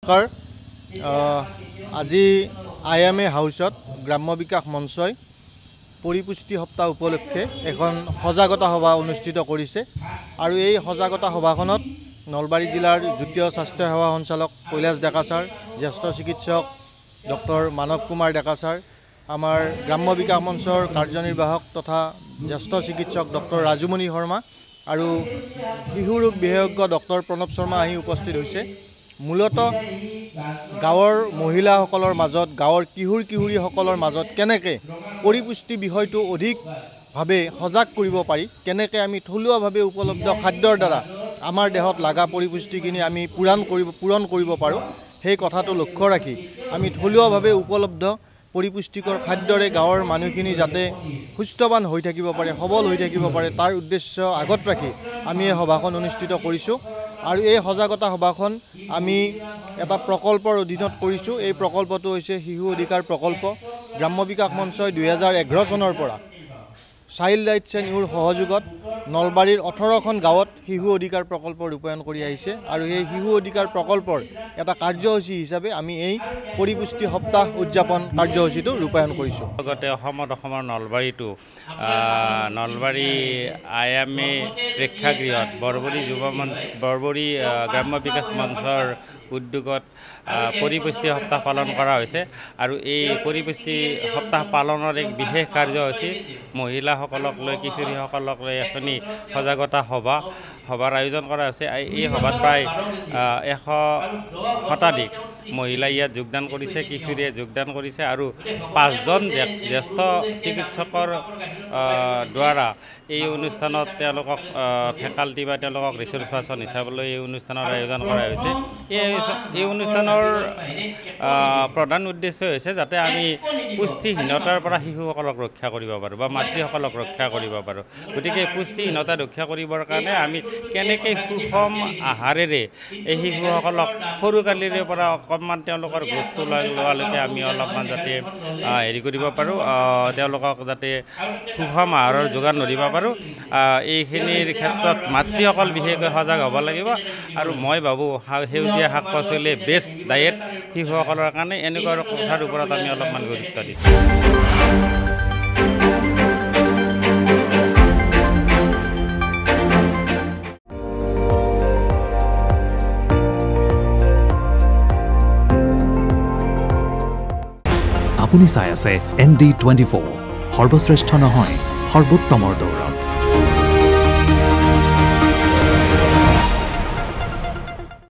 নমস্কাৰ আজি IMA হাউচত গ্ৰাম্য বিকাশ মঞ্চই পৰিপুষ্টি সপ্তাহ উপলক্ষে এখন সজাগতা সভা অনুষ্ঠিত কৰিছে আৰু এই সজাগতা সভাখনত নলবাৰী জিলাৰ যুটীয় স্বাস্থ্য সেৱা সঞ্চালক কৈলাশ ডেকা ছাৰ, জ্যেষ্ঠ চিকিৎসক ডক্টৰ মানৱ কুমাৰ ডেকা ছাৰ, আমাৰ গ্ৰাম্য বিকাশ মঞ্চৰ কাৰ্যনিৰ্বাহক তথা জ্যেষ্ঠ চিকিৎসক ডক্টৰ ৰাজুমণি শৰ্মা আৰু শিশু ৰোগ বিশেষজ্ঞ ডক্টৰ প্ৰণৱ শৰ্মা আহি উপস্থিত হৈছে। মূলতঃ গাঁৱৰ মহিলাসকলৰ মাজত, গাঁৱৰ কিশোৰীসকলৰ মাজত কেনেকৈ পৰিপুষ্টি বিষয়টো অধিকভাৱে সজাগ কৰিব পাৰি, কেনেকৈ আমি থলুৱাভাৱে উপলব্ধ খাদ্যৰ দ্বাৰা আমাৰ দেহত লগা পৰিপুষ্টিখিনি আমি পূৰণ কৰিব পাৰোঁ, সেই কথাটো লক্ষ্য ৰাখি আমি থলুৱাভাৱে উপলব্ধ পৰিপুষ্টিকৰ খাদ্যৰে গাঁৱৰ মানুহখিনি যাতে সুস্থৱান হৈ থাকিব পাৰে, সবল হৈ থাকিব পাৰে, তাৰ উদ্দেশ্য আগত ৰাখি আমি এই সভাখন অনুষ্ঠিত কৰিছোঁ। আৰু এই সজাগতা সভাখন আমি এটা প্ৰকল্পৰ অধীনত কৰিছোঁ। এই প্ৰকল্পটো হৈছে শিশু অধিকাৰ প্ৰকল্প। গ্ৰাম্য বিকাশ মঞ্চই 2011 চনৰ পৰা চাইল্ড ৰাইটছ এণ্ড ইউৰ সহযোগত নলবাৰীৰ 18খন গাঁৱত শিশু অধিকাৰ প্ৰকল্প ৰূপায়ণ কৰি আহিছে আৰু এই শিশু অধিকাৰ প্ৰকল্পৰ এটা কাৰ্যসূচী হিচাপে আমি এই পৰিপুষ্টি সপ্তাহ উদযাপন কাৰ্যসূচীটো ৰূপায়ণ কৰিছোঁ। লগতে অসমৰ নলবাৰীটো নলবাৰী IMA প্ৰেক্ষাগৃহত বৰবৰী গ্ৰাম্য বিকাশ মঞ্চৰ উদ্যোগত পৰিপুষ্টি সপ্তাহ পালন কৰা হৈছে আৰু এই পৰিপুষ্টি সপ্তাহ পালনৰ এক বিশেষ কাৰ্যসূচী মহিলাসকলক লৈ, কিশোৰীসকলক লৈ এখনি সজাগতা সভাৰ আয়োজন কৰা হৈছে। এই সভাত প্ৰায় 100 শতাধিক মহিলাই ইয়াত যোগদান কৰিছে, কিশোৰীয়ে যোগদান কৰিছে আৰু 5জন জ্যেষ্ঠ চিকিৎসকৰ দ্বাৰা এই অনুষ্ঠানত তেওঁলোকক ফেকাল্টি বা তেওঁলোকক ৰিচোৰ্চ পাৰ্চন হিচাপলৈ এই অনুষ্ঠানৰ আয়োজন কৰা হৈছে। এই অনুষ্ঠানৰ প্ৰধান উদ্দেশ্য হৈছে যাতে আমি পুষ্টিহীনতাৰ পৰা শিশুসকলক ৰক্ষা কৰিব পাৰোঁ বা মাতৃসকলক ৰক্ষা কৰিব পাৰোঁ। গতিকে পুষ্টিহীনতা ৰক্ষা কৰিবৰ কাৰণে আমি কেনেকৈ সুষম আহাৰেৰে এই শিশুসকলক সৰুকালিৰে পৰা অকণমান তেওঁলোকৰ গ্ৰোথটো লোৱালৈকে আমি অলপমান যাতে হেৰি কৰিব পাৰোঁ, তেওঁলোকক যাতে সুষম আহাৰৰ যোগান ধৰিব পাৰোঁ, এইখিনিৰ ক্ষেত্ৰত মাতৃসকল বিশেষকৈ সজাগ হ'ব লাগিব। আৰু মই ভাবোঁ সেউজীয়া শাক পাচলি বেষ্ট ডায়েট শিশুসকলৰ কাৰণে, এনেকুৱা কথাৰ ওপৰত আমি অলপমান গুৰুত্ব দিছোঁ। আপুনি চাই আছে ND24, সৰ্বশ্ৰেষ্ঠ নহয়, সৰ্বোত্তমৰ দৌৰত।